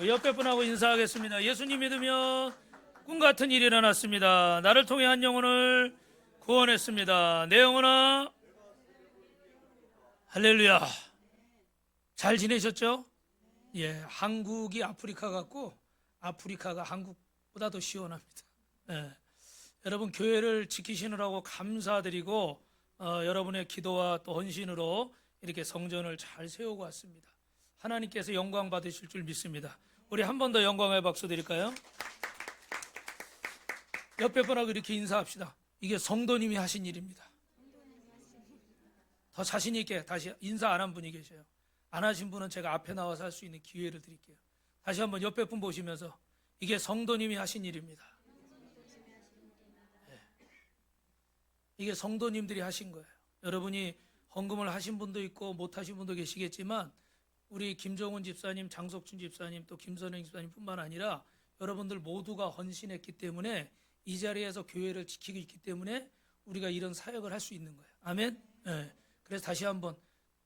옆에 분하고 인사하겠습니다. 예수님 믿으며 꿈같은 일이 일어났습니다. 나를 통해 한 영혼을 구원했습니다. 내 영혼아, 할렐루야. 잘 지내셨죠? 예, 한국이 아프리카 같고 아프리카가 한국보다 더 시원합니다. 예, 여러분 교회를 지키시느라고 감사드리고 여러분의 기도와 또 헌신으로 이렇게 성전을 잘 세우고 왔습니다. 하나님께서 영광 받으실 줄 믿습니다. 우리 한 번 더 영광의 박수 드릴까요? 옆에 분하고 이렇게 인사합시다. 이게 성도님이 하신 일입니다. 더 자신 있게 다시 인사 안 한 분이 계셔요. 안 하신 분은 제가 앞에 나와서 할 수 있는 기회를 드릴게요. 다시 한번 옆에 분 보시면서 이게 성도님이 하신 일입니다. 네. 이게 성도님들이 하신 거예요. 여러분이 헌금을 하신 분도 있고 못 하신 분도 계시겠지만 우리 김종훈 집사님, 장석춘 집사님, 또 김선영 집사님 뿐만 아니라 여러분들 모두가 헌신했기 때문에 이 자리에서 교회를 지키고 있기 때문에 우리가 이런 사역을 할 수 있는 거예요. 아멘? 네. 그래서 다시 한번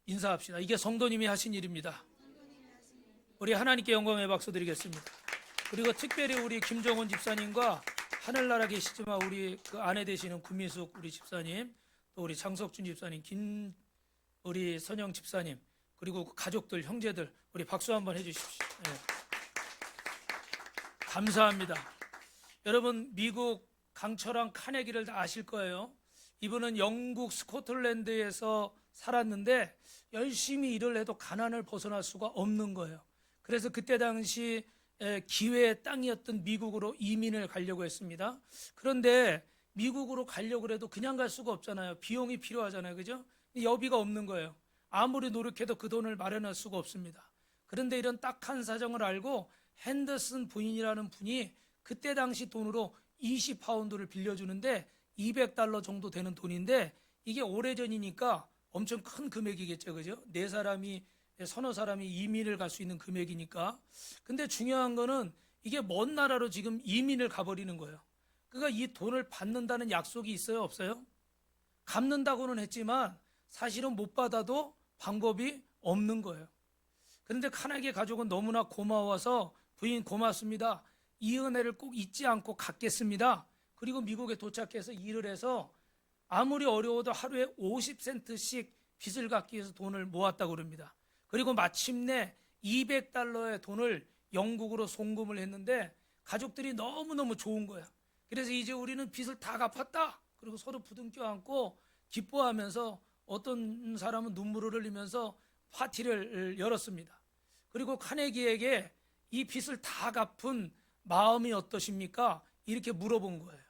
인사합시다. 이게 성도님이 하신 일입니다. 우리 하나님께 영광의 박수 드리겠습니다. 그리고 특별히 우리 김종훈 집사님과 하늘나라 계시지만 우리 그 아내 되시는 구미숙 우리 집사님, 또 우리 장석준 집사님, 우리 선영 집사님, 그리고 가족들, 형제들, 우리 박수 한번 해주십시오. 네. 감사합니다. 여러분 미국 강철왕 카네기를 다 아실 거예요. 이분은 영국 스코틀랜드에서 살았는데 열심히 일을 해도 가난을 벗어날 수가 없는 거예요. 그래서 그때 당시 기회의 땅이었던 미국으로 이민을 가려고 했습니다. 그런데 미국으로 가려고 해도 그냥 갈 수가 없잖아요. 비용이 필요하잖아요. 그죠? 여비가 없는 거예요. 아무리 노력해도 그 돈을 마련할 수가 없습니다. 그런데 이런 딱한 사정을 알고 핸더슨 부인이라는 분이 그때 당시 돈으로 20파운드를 빌려주는데 $200 정도 되는 돈인데 이게 오래전이니까 엄청 큰 금액이겠죠. 그죠? 서너 사람이 이민을 갈 수 있는 금액이니까. 근데 중요한 거는 이게 먼 나라로 지금 이민을 가버리는 거예요. 그러니까 이 돈을 받는다는 약속이 있어요? 없어요? 갚는다고는 했지만 사실은 못 받아도 방법이 없는 거예요. 그런데 카네기 가족은 너무나 고마워서 부인 고맙습니다. 이 은혜를 꼭 잊지 않고 갚겠습니다. 그리고 미국에 도착해서 일을 해서 아무리 어려워도 하루에 50센트씩 빚을 갚기 위해서 돈을 모았다고 그럽니다. 그리고 마침내 $200의 돈을 영국으로 송금을 했는데 가족들이 너무너무 좋은 거야. 그래서 이제 우리는 빚을 다 갚았다. 그리고 서로 부둥켜 안고 기뻐하면서 어떤 사람은 눈물을 흘리면서 파티를 열었습니다. 그리고 카네기에게 이 빚을 다 갚은 마음이 어떠십니까? 이렇게 물어본 거예요.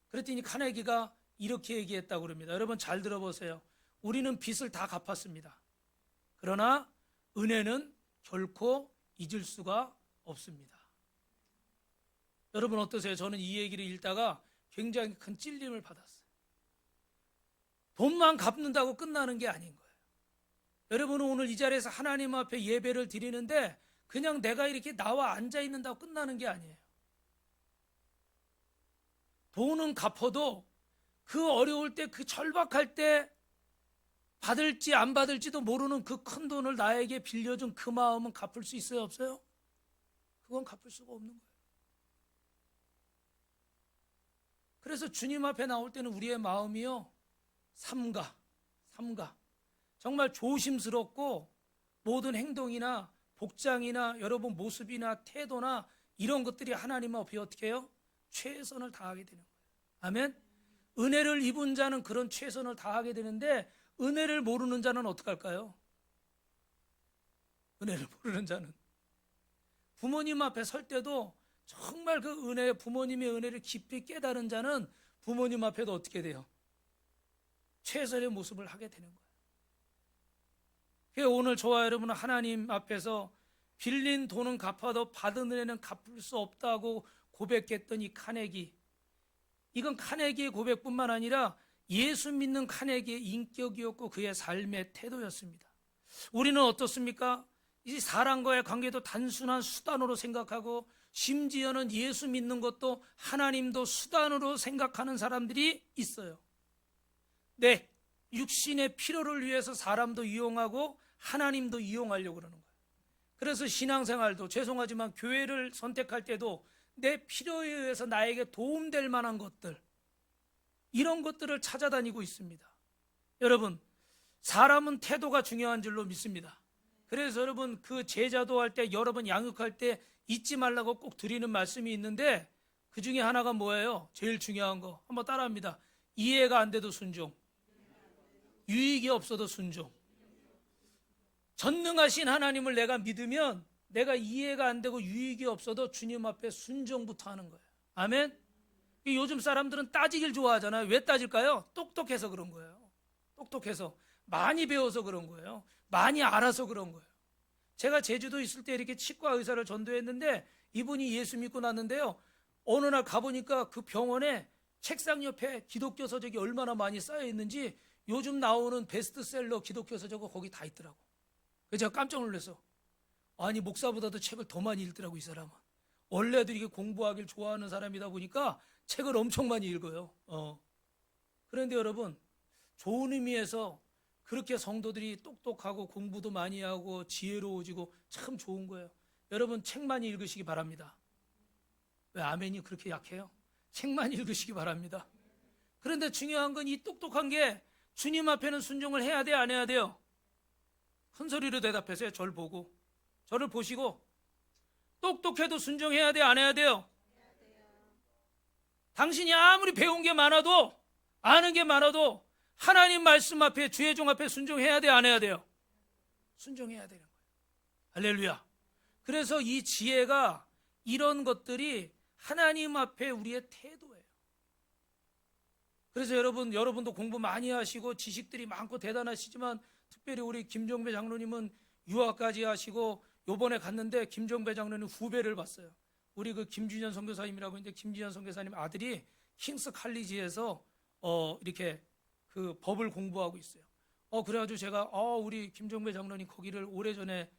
그랬더니 카네기가 이렇게 얘기했다고 그럽니다. 여러분 잘 들어보세요. 우리는 빚을 다 갚았습니다. 그러나 은혜는 결코 잊을 수가 없습니다. 여러분 어떠세요? 저는 이 얘기를 읽다가 굉장히 큰 찔림을 받았어요. 돈만 갚는다고 끝나는 게 아닌 거예요. 여러분은 오늘 이 자리에서 하나님 앞에 예배를 드리는데 그냥 내가 이렇게 나와 앉아 있는다고 끝나는 게 아니에요. 돈은 갚아도 그 어려울 때, 그 절박할 때 받을지 안 받을지도 모르는 그 큰 돈을 나에게 빌려준 그 마음은 갚을 수 있어요? 없어요? 그건 갚을 수가 없는 거예요. 그래서 주님 앞에 나올 때는 우리의 마음이요, 삼가 정말 조심스럽고 모든 행동이나 복장이나 여러분 모습이나 태도나 이런 것들이 하나님 앞에 어떻게 해요? 최선을 다하게 되는 거예요. 아멘. 은혜를 입은 자는 그런 최선을 다하게 되는데 은혜를 모르는 자는 어떻게 할까요? 은혜를 모르는 자는 부모님 앞에 설 때도 정말 그 은혜, 부모님의 은혜를 깊이 깨달은 자는 부모님 앞에도 어떻게 돼요? 최선의 모습을 하게 되는 거예요. 그래서 오늘 저와 여러분은 하나님 앞에서 빌린 돈은 갚아도 받은 은혜는 갚을 수 없다고 고백했던 이 카네기, 이건 카네기의 고백뿐만 아니라 예수 믿는 카네기의 인격이었고 그의 삶의 태도였습니다. 우리는 어떻습니까? 이 사람과의 관계도 단순한 수단으로 생각하고 심지어는 예수 믿는 것도 하나님도 수단으로 생각하는 사람들이 있어요. 네, 육신의 필요를 위해서 사람도 이용하고 하나님도 이용하려고 그러는 거예요. 그래서 신앙생활도 죄송하지만 교회를 선택할 때도 내 필요에 의해서 나에게 도움될 만한 것들, 이런 것들을 찾아다니고 있습니다. 여러분, 사람은 태도가 중요한 줄로 믿습니다. 그래서 여러분, 그 제자도 할 때, 여러분 양육할 때 잊지 말라고 꼭 드리는 말씀이 있는데, 그 중에 하나가 뭐예요? 제일 중요한 거 한번 따라합니다. 이해가 안 돼도 순종, 유익이 없어도 순종. 전능하신 하나님을 내가 믿으면 내가 이해가 안 되고 유익이 없어도 주님 앞에 순종부터 하는 거예요. 아멘. 요즘 사람들은 따지길 좋아하잖아요. 왜 따질까요? 똑똑해서 그런 거예요. 똑똑해서, 많이 배워서 그런 거예요. 많이 알아서 그런 거예요. 제가 제주도 있을 때 이렇게 치과 의사를 전도했는데, 이분이 예수 믿고 났는데요, 어느 날 가보니까 그 병원에 책상 옆에 기독교 서적이 얼마나 많이 쌓여 있는지, 요즘 나오는 베스트셀러 기독교 서적이 거기 다 있더라고. 그래서 제가 깜짝 놀랐어. 아니, 목사보다도 책을 더 많이 읽더라고, 이 사람은. 원래도 이게 공부하길 좋아하는 사람이다 보니까 책을 엄청 많이 읽어요. 그런데 여러분, 좋은 의미에서 그렇게 성도들이 똑똑하고 공부도 많이 하고 지혜로워지고 참 좋은 거예요. 여러분, 책 많이 읽으시기 바랍니다. 왜 아멘이 그렇게 약해요? 책 많이 읽으시기 바랍니다. 그런데 중요한 건 이 똑똑한 게 주님 앞에는 순종을 해야 돼, 안 해야 돼요? 큰 소리로 대답하세요. 저를 보고, 저를 보시고. 똑똑해도 순종해야 돼, 안 해야 돼요? 당신이 아무리 배운 게 많아도, 아는 게 많아도 하나님 말씀 앞에, 주의 종 앞에 순종해야 돼, 안 해야 돼요? 순종해야 되는 거예요. 할렐루야. 그래서 이 지혜가, 이런 것들이 하나님 앞에 우리의 태도예요. 그래서 여러분도 공부 많이 하시고 지식들이 많고 대단하시지만, 특별히 우리 김종배 장로님은 유학까지 하시고, 요번에 갔는데 김종배 장로님 후배를 봤어요. 우리 그 김준현 선교사님이라고 있는데, 김준현 선교사님 아들이 킹스 칼리지에서 이렇게 그 법을 공부하고 있어요. 그래가지고 제가 우리 김종배 장로님 거기를 오래전에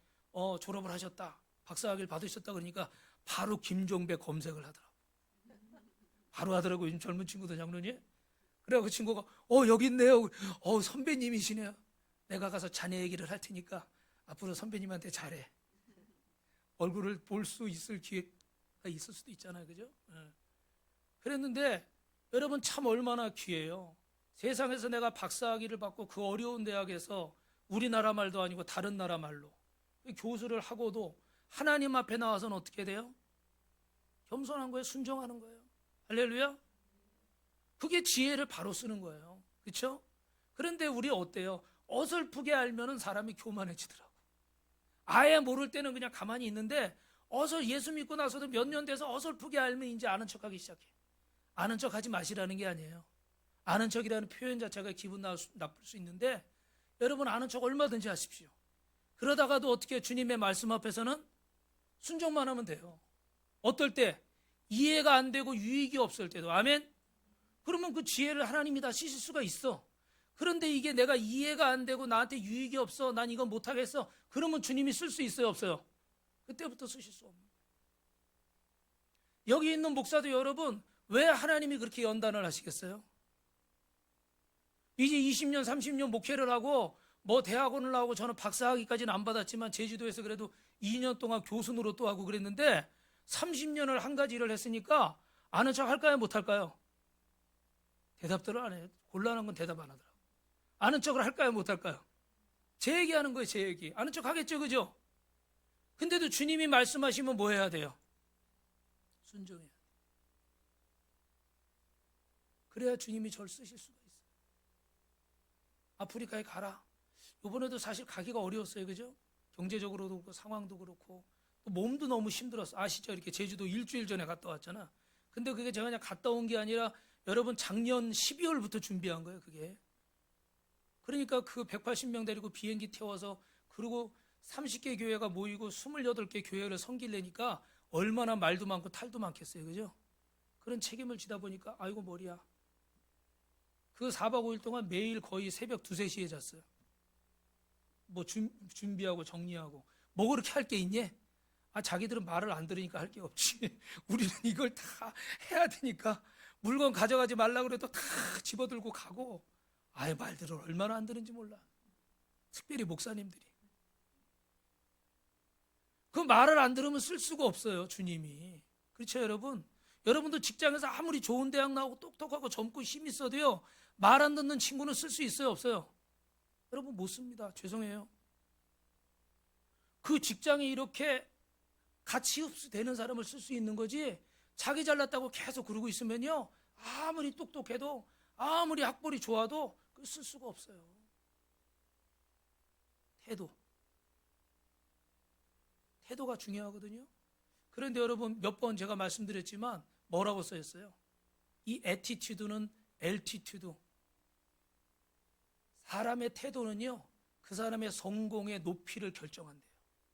졸업을 하셨다, 박사학위를 받으셨다 그러니까 바로 김종배 검색을 하더라고. 바로 하더라고요. 요즘 젊은 친구들 장로님. 그래서 그 친구가 여기 있네요. 선배님이시네요. 내가 가서 자네 얘기를 할 테니까 앞으로 선배님한테 잘해. 얼굴을 볼 수 있을 기회가 있을 수도 있잖아요. 그죠? 그랬는데 여러분, 참 얼마나 귀해요. 세상에서 내가 박사학위를 받고 그 어려운 대학에서 우리나라 말도 아니고 다른 나라 말로 교수를 하고도 하나님 앞에 나와서는 어떻게 돼요? 겸손한 거예요. 순종하는 거예요. 할렐루야. 그게 지혜를 바로 쓰는 거예요. 그렇죠? 그런데 우리 어때요? 어설프게 알면은 사람이 교만해지더라고. 아예 모를 때는 그냥 가만히 있는데, 예수 믿고 나서도 몇 년 돼서 어설프게 알면 이제 아는 척하기 시작해. 아는 척하지 마시라는 게 아니에요. 아는 척이라는 표현 자체가 기분 나쁠 수 있는데, 여러분, 아는 척 얼마든지 하십시오. 그러다가도 어떻게, 주님의 말씀 앞에서는 순종만 하면 돼요. 어떨 때? 이해가 안 되고 유익이 없을 때도. 아멘. 그러면 그 지혜를 하나님이 다 쓰실 수가 있어. 그런데 이게 내가 이해가 안 되고 나한테 유익이 없어, 난 이건 못하겠어, 그러면 주님이 쓸 수 있어요, 없어요? 그때부터 쓰실 수 없는 거예요. 여기 있는 목사도 여러분, 왜 하나님이 그렇게 연단을 하시겠어요? 이제 20년 30년 목회를 하고 뭐 대학원을 나오고, 저는 박사학위까지는 안 받았지만 제주도에서 그래도 2년 동안 교수 노릇도 하고 그랬는데, 30년을 한 가지 일을 했으니까 아는 척 할까요, 못 할까요? 대답들을 안 해요. 곤란한 건 대답 안 하더라고요. 아는 척을 할까요, 못 할까요? 제 얘기하는 거예요, 제 얘기. 아는 척 하겠죠, 그죠? 근데도 주님이 말씀하시면 뭐 해야 돼요? 순종해야 돼요. 그래야 주님이 저를 쓰실 수가 있어요. 아프리카에 가라. 이번에도 사실 가기가 어려웠어요, 그죠? 경제적으로도 그렇고 상황도 그렇고 또 몸도 너무 힘들었어. 아시죠? 이렇게 제주도 일주일 전에 갔다 왔잖아. 근데 그게 제가 그냥 갔다 온 게 아니라, 여러분, 작년 12월부터 준비한 거예요, 그게. 그러니까 그 180명 데리고 비행기 태워서, 그리고 30개 교회가 모이고 28개 교회를 섬기려니까 얼마나 말도 많고 탈도 많겠어요, 그죠? 그런 책임을 지다 보니까 아이고 머리야. 그 4박 5일 동안 매일 거의 새벽 2, 3시에 잤어요. 뭐 준비하고 정리하고. 뭐 그렇게 할 게 있니? 자기들은 말을 안 들으니까 할 게 없지. 우리는 이걸 다 해야 되니까 물건 가져가지 말라 그래도 다 집어들고 가고. 말들을 얼마나 안 들은지 몰라. 특별히 목사님들이. 말을 안 들으면 쓸 수가 없어요, 주님이. 그렇죠, 여러분? 여러분도 직장에서 아무리 좋은 대학 나오고 똑똑하고 젊고 힘 있어도요, 말 안 듣는 친구는 쓸 수 있어요, 없어요? 여러분 못 씁니다. 죄송해요. 그 직장에 이렇게 가치 흡수되는 사람을 쓸 수 있는 거지, 자기 잘났다고 계속 그러고 있으면요, 아무리 똑똑해도 아무리 학벌이 좋아도 쓸 수가 없어요. 태도가 중요하거든요. 그런데 여러분, 몇 번 제가 말씀드렸지만 뭐라고 써있어요? 이 애티튜드는 엘티튜드, 사람의 태도는요, 그 사람의 성공의 높이를 결정한대요.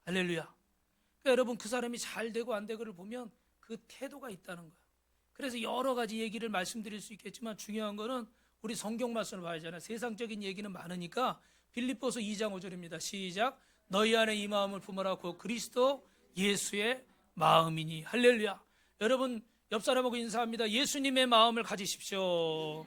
할렐루야. 그러니까 여러분, 그 사람이 잘 되고 안 되고를 보면 그 태도가 있다는 거예요. 그래서 여러 가지 얘기를 말씀드릴 수 있겠지만 중요한 거는 우리 성경 말씀을 봐야 하잖아요. 세상적인 얘기는 많으니까 빌립보서 2장 5절입니다. 시작. 너희 안에 이 마음을 품으라고 그리스도 예수의 마음이니. 할렐루야. 여러분, 옆 사람하고 인사합니다. 예수님의 마음을 가지십시오.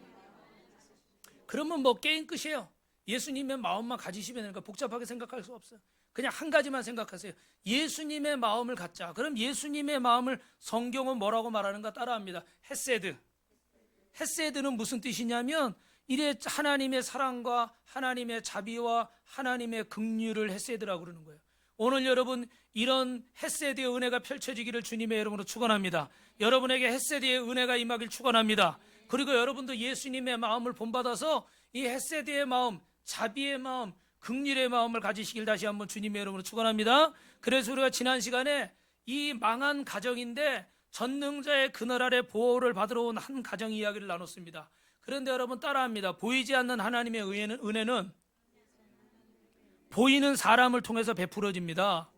그러면 뭐 게임 끝이에요. 예수님의 마음만 가지시면 되니까 복잡하게 생각할 수 없어요. 그냥 한 가지만 생각하세요. 예수님의 마음을 갖자. 그럼 예수님의 마음을 성경은 뭐라고 말하는가 따라합니다. 헤세드. 헤세드는 무슨 뜻이냐면 이래 하나님의 사랑과 하나님의 자비와 하나님의 긍휼을 헤세드라고 그러는 거예요. 오늘 여러분, 이런 헤세드의 은혜가 펼쳐지기를 주님의 이름으로 축원합니다. 여러분에게 헤세드의 은혜가 임하길 축원합니다. 그리고 여러분도 예수님의 마음을 본받아서 이 헤세드의 마음, 자비의 마음, 긍휼의 마음을 가지시길 다시 한번 주님의 이름으로 축원합니다. 그래서 우리가 지난 시간에 이 망한 가정인데 전능자의 그늘 아래 보호를 받으러 온 한 가정 이야기를 나눴습니다. 그런데 여러분 따라합니다. 보이지 않는 하나님의 은혜는 보이는 사람을 통해서 베풀어집니다.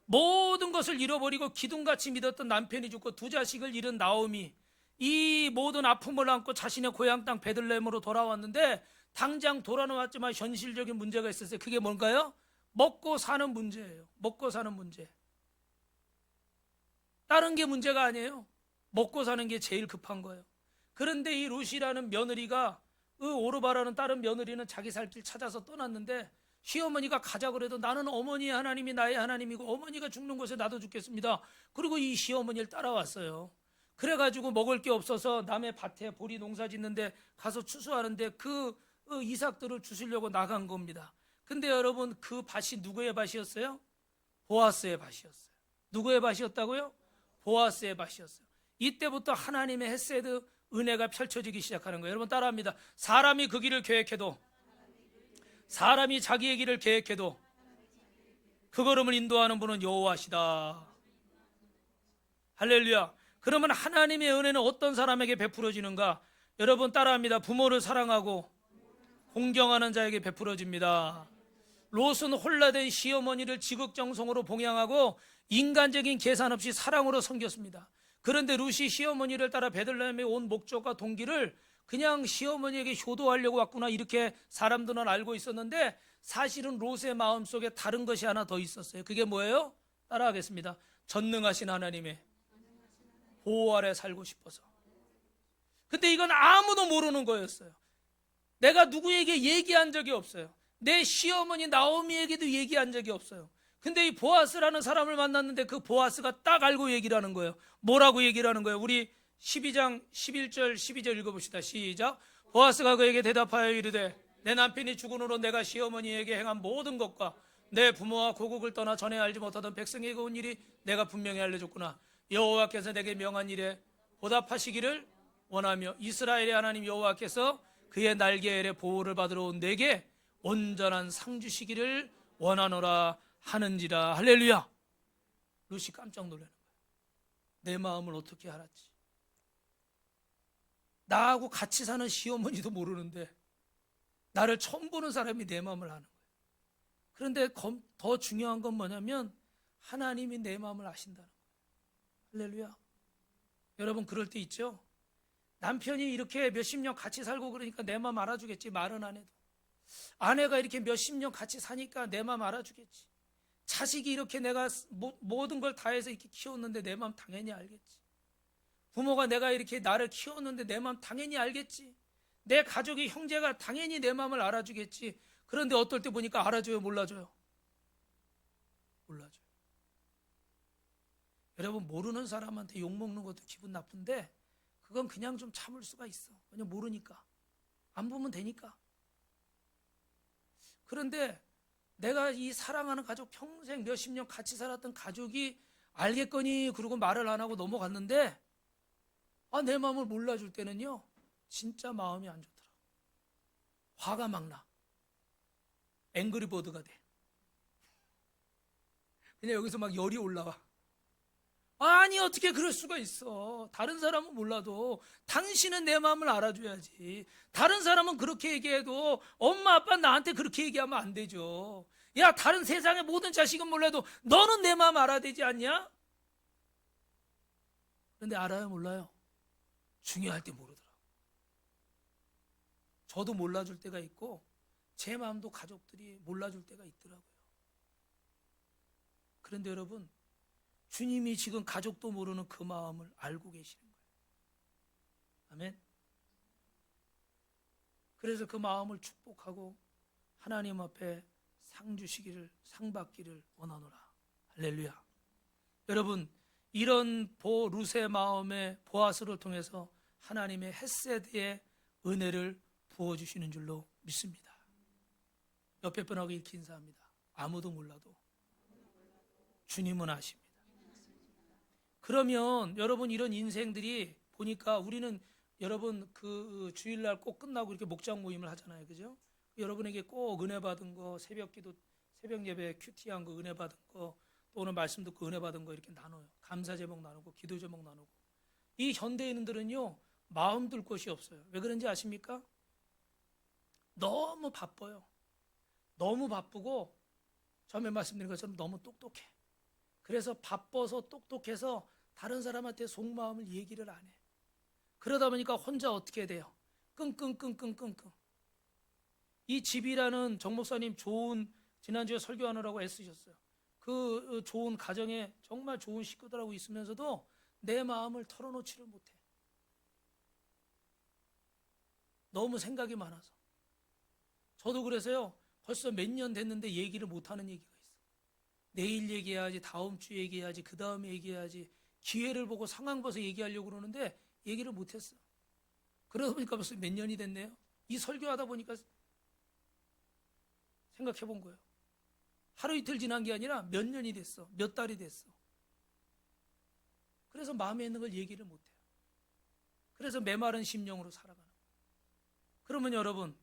모든 것을 잃어버리고 기둥같이 믿었던 남편이 죽고 두 자식을 잃은 나오미, 이 모든 아픔을 안고 자신의 고향 땅 베들레헴으로 돌아왔는데 당장 돌아왔지만 현실적인 문제가 있었어요. 그게 뭔가요? 먹고 사는 문제예요. 먹고 사는 문제. 다른 게 문제가 아니에요. 먹고 사는 게 제일 급한 거예요. 그런데 이 룻이라는 며느리가, 오르바라는 다른 며느리는 자기 살 길 찾아서 떠났는데 시어머니가 가자 그래도 나는 어머니의 하나님이 나의 하나님이고 어머니가 죽는 곳에 나도 죽겠습니다. 그리고 이 시어머니를 따라왔어요. 그래가지고 먹을 게 없어서 남의 밭에 보리 농사 짓는데 가서 추수하는데 그 이삭들을 주시려고 나간 겁니다. 근데 여러분, 그 밭이 누구의 밭이었어요? 보아스의 밭이었어요. 누구의 밭이었다고요? 보아스의 밭이었어요. 이때부터 하나님의 헤세드 은혜가 펼쳐지기 시작하는 거예요. 여러분 따라합니다. 사람이 그 길을 계획해도, 사람이 자기의 길을 계획해도 그 걸음을 인도하는 분은 여호와시다. 할렐루야. 그러면 하나님의 은혜는 어떤 사람에게 베풀어지는가? 여러분 따라합니다. 부모를 사랑하고 공경하는 자에게 베풀어집니다. 롯은 홀라된 시어머니를 지극정성으로 봉양하고 인간적인 계산 없이 사랑으로 섬겼습니다. 그런데 룻이 시어머니를 따라 베들레헴에 온 목적과 동기를 그냥 시어머니에게 효도하려고 왔구나, 이렇게 사람들은 알고 있었는데 사실은 롯의 마음속에 다른 것이 하나 더 있었어요. 그게 뭐예요? 따라하겠습니다. 전능하신 하나님의 보호 아래 살고 싶어서. 근데 이건 아무도 모르는 거였어요. 내가 누구에게 얘기한 적이 없어요. 내 시어머니 나오미에게도 얘기한 적이 없어요. 근데 이 보아스라는 사람을 만났는데 그 보아스가 딱 알고 얘기를 하는 거예요. 뭐라고 얘기를 하는 거예요? 우리 12장 11절 12절 읽어봅시다. 시작. 보아스가 그에게 대답하여 이르되 내 남편이 죽은 후로 내가 시어머니에게 행한 모든 것과 내 부모와 고국을 떠나 전에 알지 못하던 백성에게 온 일이 내가 분명히 알려줬구나. 여호와께서 내게 명한 일에 보답하시기를 원하며 이스라엘의 하나님 여호와께서 그의 날개 아래 보호를 받으러 온 내게 온전한 상 주시기를 원하노라 하는지라. 할렐루야. 룻이 깜짝 놀라는 거예요. 내 마음을 어떻게 알았지? 나하고 같이 사는 시어머니도 모르는데 나를 처음 보는 사람이 내 마음을 아는 거예요. 그런데 더 중요한 건 뭐냐면 하나님이 내 마음을 아신다는 거예요. 할렐루야. 여러분 그럴 때 있죠? 남편이 이렇게 몇십 년 같이 살고 그러니까 내 마음 알아주겠지. 말은 안 해도. 아내가 이렇게 몇십 년 같이 사니까 내 마음 알아주겠지. 자식이 이렇게 내가 모든 걸 다해서 이렇게 키웠는데 내 마음 당연히 알겠지. 부모가 내가 이렇게 나를 키웠는데 내 마음 당연히 알겠지. 내 가족의 형제가 당연히 내 마음을 알아주겠지. 그런데 어떨 때 보니까 알아줘요, 몰라줘요? 몰라줘요. 여러분, 모르는 사람한테 욕먹는 것도 기분 나쁜데 그건 그냥 좀 참을 수가 있어. 그냥 모르니까. 안 보면 되니까. 그런데 내가 이 사랑하는 가족, 평생 몇십 년 같이 살았던 가족이 알겠거니 그러고 말을 안 하고 넘어갔는데, 내 마음을 몰라줄 때는요 진짜 마음이 안 좋더라. 화가 막 나. 앵그리버드가 돼. 그냥 여기서 막 열이 올라와. 아니, 어떻게 그럴 수가 있어. 다른 사람은 몰라도 당신은 내 마음을 알아줘야지. 다른 사람은 그렇게 얘기해도 엄마 아빠 나한테 그렇게 얘기하면 안 되죠. 야, 다른 세상의 모든 자식은 몰라도 너는 내 마음 알아야 되지 않냐? 그런데 알아요, 몰라요? 중요할 때 모르더라. 저도 몰라줄 때가 있고 제 마음도 가족들이 몰라줄 때가 있더라고요. 그런데 여러분, 주님이 지금 가족도 모르는 그 마음을 알고 계시는 거예요. 아멘. 그래서 그 마음을 축복하고 하나님 앞에 상 주시기를, 상 받기를 원하노라. 할렐루야. 여러분, 이런 루스의 마음에 보아스를 통해서 하나님의 헤세드의 은혜를 부어주시는 줄로 믿습니다. 옆에 분하고 이렇게 인사합니다. 아무도 몰라도 주님은 아십니다. 그러면 여러분, 이런 인생들이 보니까 우리는 여러분 그 주일날 꼭 끝나고 이렇게 목장 모임을 하잖아요. 그죠? 여러분에게 꼭 은혜 받은 거, 새벽 기도, 새벽 예배 큐티한 거 은혜 받은 거, 또 오늘 말씀 듣고 은혜 받은 거 이렇게 나눠요. 감사 제목 나누고 기도 제목 나누고. 이 현대인들은요 마음 둘 곳이 없어요. 왜 그런지 아십니까? 너무 바빠요. 너무 바쁘고 처음에 말씀드린 것처럼 너무 똑똑해. 그래서 바빠서 똑똑해서 다른 사람한테 속마음을 얘기를 안 해. 그러다 보니까 혼자 어떻게 돼요? 끙끙끙끙끙끙. 이 집이라는 정 목사님 좋은, 지난주에 설교하느라고 애쓰셨어요. 그 좋은 가정에 정말 좋은 식구들하고 있으면서도 내 마음을 털어놓지를 못해. 너무 생각이 많아서. 저도 그래서요 벌써 몇 년 됐는데 얘기를 못하는 얘기가 있어. 내일 얘기해야지, 다음 주 얘기해야지, 그 다음에 얘기해야지. 기회를 보고 상황 봐서 얘기하려고 그러는데 얘기를 못했어. 그러다 보니까 벌써 몇 년이 됐네요. 이 설교하다 보니까 생각해 본 거예요. 하루 이틀 지난 게 아니라 몇 년이 됐어. 몇 달이 됐어. 그래서 마음에 있는 걸 얘기를 못해요. 그래서 메마른 심령으로 살아가는 거예요. 그러면 여러분,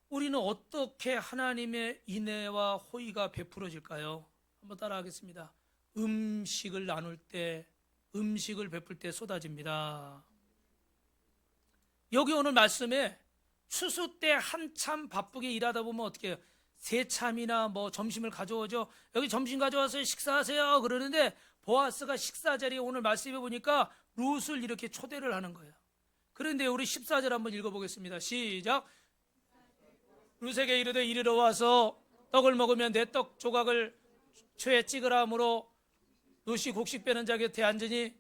우리는 어떻게 하나님의 인애와 호의가 베풀어질까요? 한번 따라하겠습니다. 음식을 나눌 때, 음식을 베풀 때 쏟아집니다. 여기 오늘 말씀에 추수 때 한참 바쁘게 일하다 보면 어떻게 해요? 새참이나 뭐 점심을 가져오죠. 여기 점심 가져와서 식사하세요 그러는데 보아스가 식사 자리에 오늘 말씀해 보니까 룻을 이렇게 초대를 하는 거예요. 그런데 우리 14절 한번 읽어보겠습니다. 시작. 룻에게 이르되 이리로 와서 떡을 먹으면 내 떡 조각을 최에 찍으라 하므로 룻이 곡식 빼는 자 곁에 앉으니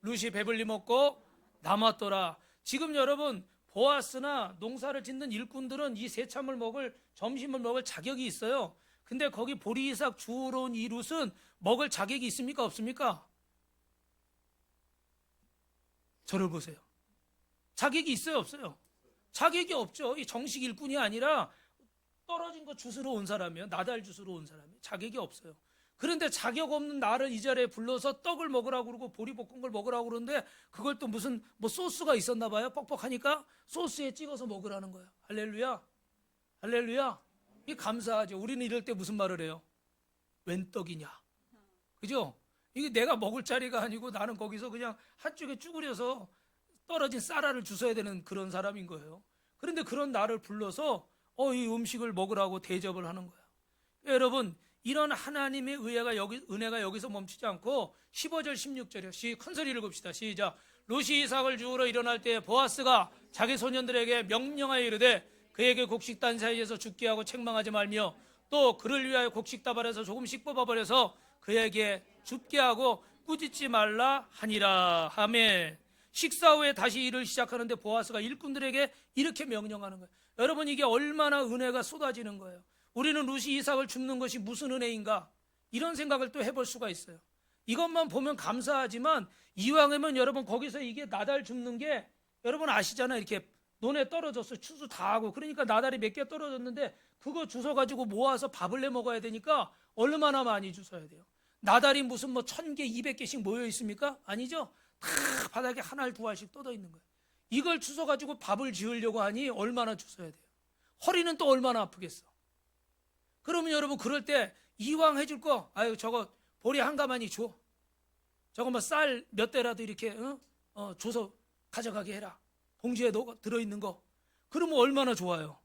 룻이 배불리 먹고 남았더라. 지금 여러분, 보아스나 농사를 짓는 일꾼들은 이 새참을 먹을, 점심을 먹을 자격이 있어요. 근데 거기 보리이삭 주우러 온 이 룻은 먹을 자격이 있습니까? 없습니까? 저를 보세요. 자격이 있어요? 없어요? 자격이 없죠. 이 정식 일꾼이 아니라 떨어진 거 주스러 온 사람이에요. 나달 주스러 온 사람이에요. 자격이 없어요. 그런데 자격 없는 나를 이 자리에 불러서 떡을 먹으라고 그러고 보리 볶은 걸 먹으라고 그러는데 그걸 또 무슨 뭐 소스가 있었나 봐요. 뻑뻑하니까 소스에 찍어서 먹으라는 거예요. 할렐루야. 할렐루야. 이 감사하죠. 우리는 이럴 때 무슨 말을 해요? 웬 떡이냐. 그죠? 이게 내가 먹을 자리가 아니고 나는 거기서 그냥 한쪽에 쭈그려서 떨어진 쌀알을 주워야 되는 그런 사람인 거예요. 그런데 그런 나를 불러서 이 음식을 먹으라고 대접을 하는 거예요. 여러분, 이런 하나님의 은혜가 여기서 멈추지 않고 15절 16절이요. 큰 소리 읽읍시다. 시작. 룻이 이삭을 주우러 일어날 때 보아스가 자기 소년들에게 명령하여 이르되 그에게 곡식단 사이에서 죽게 하고 책망하지 말며 또 그를 위하여 곡식다발에서 조금씩 뽑아버려서 그에게 줍게 하고 꾸짖지 말라 하니라. 아멘. 식사 후에 다시 일을 시작하는데 보아스가 일꾼들에게 이렇게 명령하는 거예요. 여러분, 이게 얼마나 은혜가 쏟아지는 거예요. 우리는 룻이 이삭을 줍는 것이 무슨 은혜인가? 이런 생각을 또 해볼 수가 있어요. 이것만 보면 감사하지만 이왕이면 여러분 거기서 이게 나달 줍는 게 여러분 아시잖아요. 이렇게 논에 떨어졌어. 추수 다 하고. 그러니까 나달이 몇 개 떨어졌는데 그거 주워 가지고 모아서 밥을 내 먹어야 되니까 얼마나 많이 주워야 돼요. 나달이 무슨 뭐 1000개, 200개씩 모여 있습니까? 아니죠. 다 바닥에 한 알, 두 알씩 떠져 있는 거예요. 이걸 주워 가지고 밥을 지으려고 하니 얼마나 주워야 돼요. 허리는 또 얼마나 아프겠어. 그러면 여러분 그럴 때 이왕 해줄 거, 아유 저거 보리 한 가마니 줘. 저거 뭐 쌀 몇 대라도 이렇게 줘서 가져가게 해라. 봉지에 들어있는 거. 그러면 얼마나 좋아요.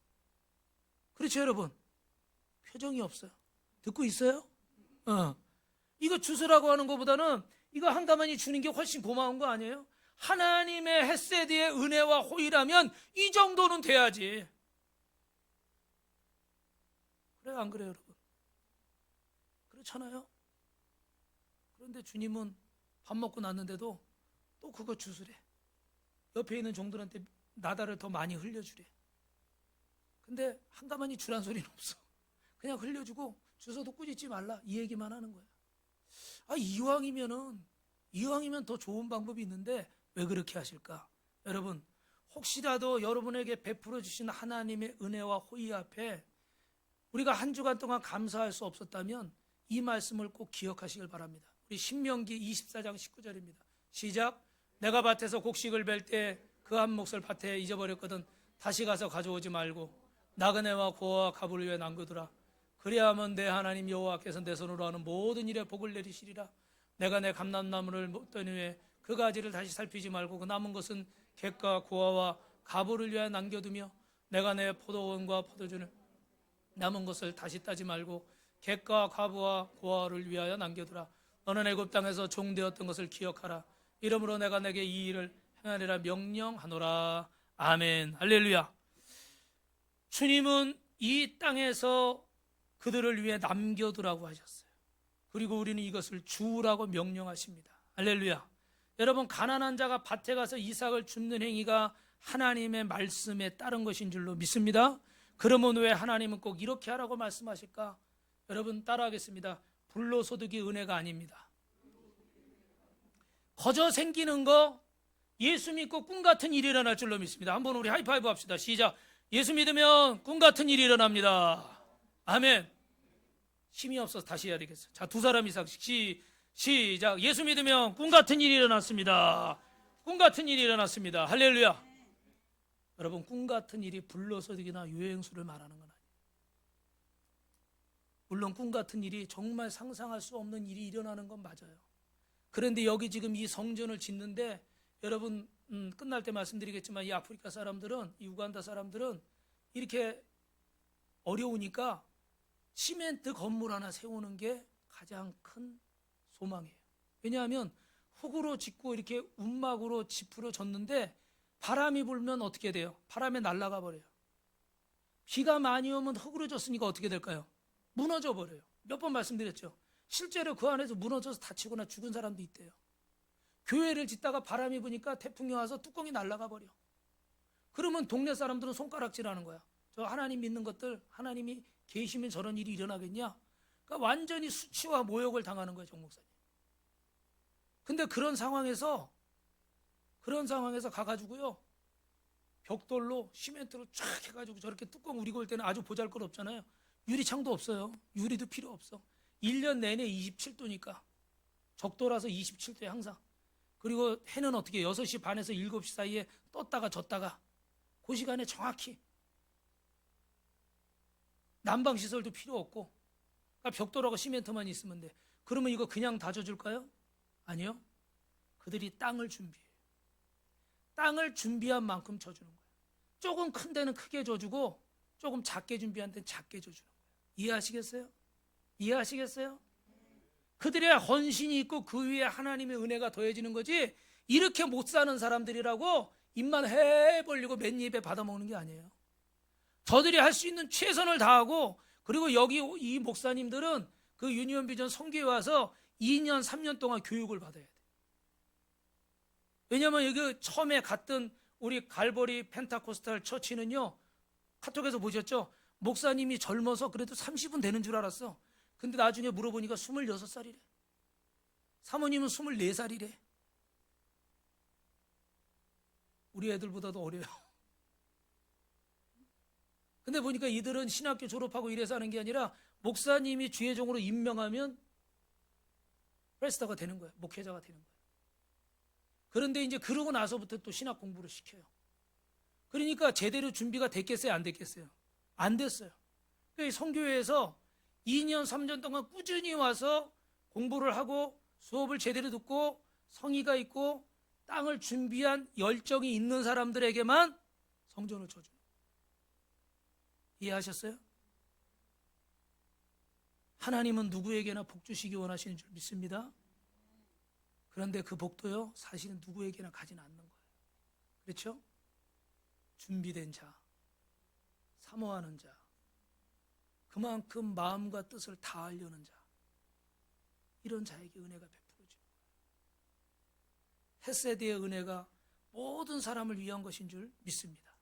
그렇죠 여러분. 표정이 없어요. 듣고 있어요? 이거 주스라고 하는 것보다는 이거 한 가마니 주는 게 훨씬 고마운 거 아니에요? 하나님의 헤세드의 은혜와 호의라면 이 정도는 돼야지. 그래요 안 그래요 여러분? 그렇잖아요. 그런데 주님은 밥 먹고 났는데도 또 그거 주스래. 옆에 있는 종들한테 나달을 더 많이 흘려주래. 근데 한 가마니 주란 소리는 없어. 그냥 흘려주고 주워도 꾸짖지 말라 이 얘기만 하는 거야. 이왕이면 더 좋은 방법이 있는데 왜 그렇게 하실까? 여러분 혹시라도 여러분에게 베풀어 주신 하나님의 은혜와 호의 앞에 우리가 한 주간 동안 감사할 수 없었다면 이 말씀을 꼭 기억하시길 바랍니다. 우리 신명기 24장 19절입니다. 시작. 내가 밭에서 곡식을 벨 때 그 한 몫을 밭에 잊어버렸거든 다시 가서 가져오지 말고 나그네와 고아와 가부를 위해 남겨두라. 그리하면 내 하나님 여호와께서 내 손으로 하는 모든 일에 복을 내리시리라. 내가 내 감람나무를 묻던 후에 그 가지를 다시 살피지 말고 그 남은 것은 객과 고아와 가부를 위하여 남겨두며 내가 내 포도원과 포도주를 남은 것을 다시 따지 말고 객과 과부와 고아를 위하여 남겨두라. 너는 애굽 땅에서 종되었던 것을 기억하라. 이러므로 내가 내게 이 일을 행하리라 명령하노라. 아멘. 할렐루야. 주님은 이 땅에서 그들을 위해 남겨두라고 하셨어요. 그리고 우리는 이것을 주라고 명령하십니다. 할렐루야. 여러분 가난한 자가 밭에 가서 이삭을 줍는 행위가 하나님의 말씀에 따른 것인 줄로 믿습니다. 그러면 왜 하나님은 꼭 이렇게 하라고 말씀하실까? 여러분 따라하겠습니다. 불로소득이 은혜가 아닙니다. 거저 생기는 거 예수 믿고 꿈 같은 일이 일어날 줄로 믿습니다. 한번 우리 하이파이브 합시다. 시작. 예수 믿으면 꿈 같은 일이 일어납니다. 아멘. 힘이 없어서 다시 해야 되겠어. 자, 두 사람 이상씩 시작. 예수 믿으면 꿈 같은 일이 일어났습니다. 꿈 같은 일이 일어났습니다. 할렐루야. 여러분 꿈 같은 일이 불로소득이나 유행수를 말하는 건 아니에요. 물론 꿈 같은 일이 정말 상상할 수 없는 일이 일어나는 건 맞아요. 그런데 여기 지금 이 성전을 짓는데 여러분 끝날 때 말씀드리겠지만 이 아프리카 사람들은 이 우간다 사람들은 이렇게 어려우니까 시멘트 건물 하나 세우는 게 가장 큰 소망이에요. 왜냐하면 흙으로 짓고 이렇게 움막으로 지푸려 졌는데 바람이 불면 어떻게 돼요? 바람에 날아가 버려요. 비가 많이 오면 흙으로 졌으니까 어떻게 될까요? 무너져 버려요. 몇 번 말씀드렸죠. 실제로 그 안에서 무너져서 다치거나 죽은 사람도 있대요. 교회를 짓다가 바람이 부니까 태풍이 와서 뚜껑이 날아가 버려. 그러면 동네 사람들은 손가락질하는 거야. 저 하나님 믿는 것들 하나님이 계시면 저런 일이 일어나겠냐? 그러니까 완전히 수치와 모욕을 당하는 거예요, 정 목사님. 근데 그런 상황에서 가가지고요 벽돌로 시멘트로 쫙 해가지고 저렇게 뚜껑 우리고 올 때는 아주 보잘것없잖아요. 유리창도 없어요. 유리도 필요 없어. 1년 내내 27도니까 적도라서 27도에 항상. 그리고 해는 어떻게 6시 반에서 7시 사이에 떴다가 졌다가 그 시간에 정확히 난방시설도 필요 없고 그러니까 벽돌하고 시멘트만 있으면 돼. 그러면 이거 그냥 다져줄까요? 아니요. 그들이 땅을 준비해요. 땅을 준비한 만큼 져주는 거예요. 조금 큰 데는 크게 져주고 조금 작게 준비한 데는 작게 져주는 거예요. 이해하시겠어요? 이해하시겠어요? 그들의 헌신이 있고 그 위에 하나님의 은혜가 더해지는 거지 이렇게 못 사는 사람들이라고 입만 해벌리고 맨입에 받아먹는 게 아니에요. 저들이 할 수 있는 최선을 다하고 그리고 여기 이 목사님들은 그 유니온 비전 선교에 와서 2년 3년 동안 교육을 받아야 돼. 왜냐하면 여기 처음에 갔던 우리 갈보리 펜타코스탈 처치는요 카톡에서 보셨죠? 목사님이 젊어서 그래도 30은 되는 줄 알았어. 근데 나중에 물어보니까 26살이래. 사모님은 24살이래. 우리 애들보다도 어려요. 근데 보니까 이들은 신학교 졸업하고 이래서 하는 게 아니라 목사님이 주의종으로 임명하면 프레스터가 되는 거예요. 목회자가 되는 거예요. 그런데 이제 그러고 나서부터 또 신학 공부를 시켜요. 그러니까 제대로 준비가 됐겠어요? 안 됐겠어요? 안 됐어요. 그러니까 성교회에서 2년, 3년 동안 꾸준히 와서 공부를 하고 수업을 제대로 듣고 성의가 있고 땅을 준비한 열정이 있는 사람들에게만 성전을 쳐줘요. 이해하셨어요? 하나님은 누구에게나 복 주시기 원하시는 줄 믿습니다. 그런데 그 복도요, 사실은 누구에게나 가지는 않는 거예요. 그렇죠? 준비된 자, 사모하는 자, 그만큼 마음과 뜻을 다하려는 자, 이런 자에게 은혜가 베풀어지는 거예요. 헤세드의 은혜가 모든 사람을 위한 것인 줄 믿습니다.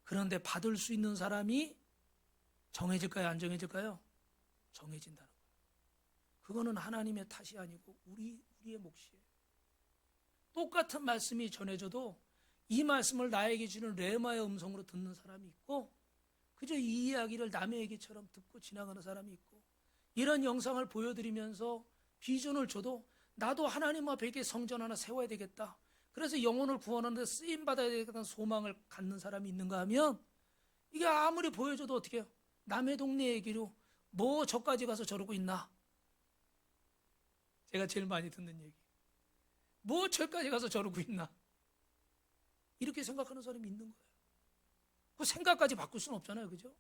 그런데 받을 수 있는 사람이 정해질까요? 안 정해질까요? 정해진다는 거예요. 그거는 하나님의 탓이 아니고 우리의 몫이에요. 똑같은 말씀이 전해져도 이 말씀을 나에게 주는 레마의 음성으로 듣는 사람이 있고 그저 이 이야기를 남의 얘기처럼 듣고 지나가는 사람이 있고 이런 영상을 보여드리면서 비전을 줘도 나도 하나님 앞에 이렇게 성전 하나 세워야 되겠다. 그래서 영혼을 구원하는데 쓰임받아야 되겠다는 소망을 갖는 사람이 있는가 하면 이게 아무리 보여줘도 어떻게 해요? 남의 동네 얘기로 뭐 저까지 가서 저러고 있나? 제가 제일 많이 듣는 얘기. 뭐 저까지 가서 저러고 있나? 이렇게 생각하는 사람이 있는 거예요. 그 생각까지 바꿀 수는 없잖아요. 그죠?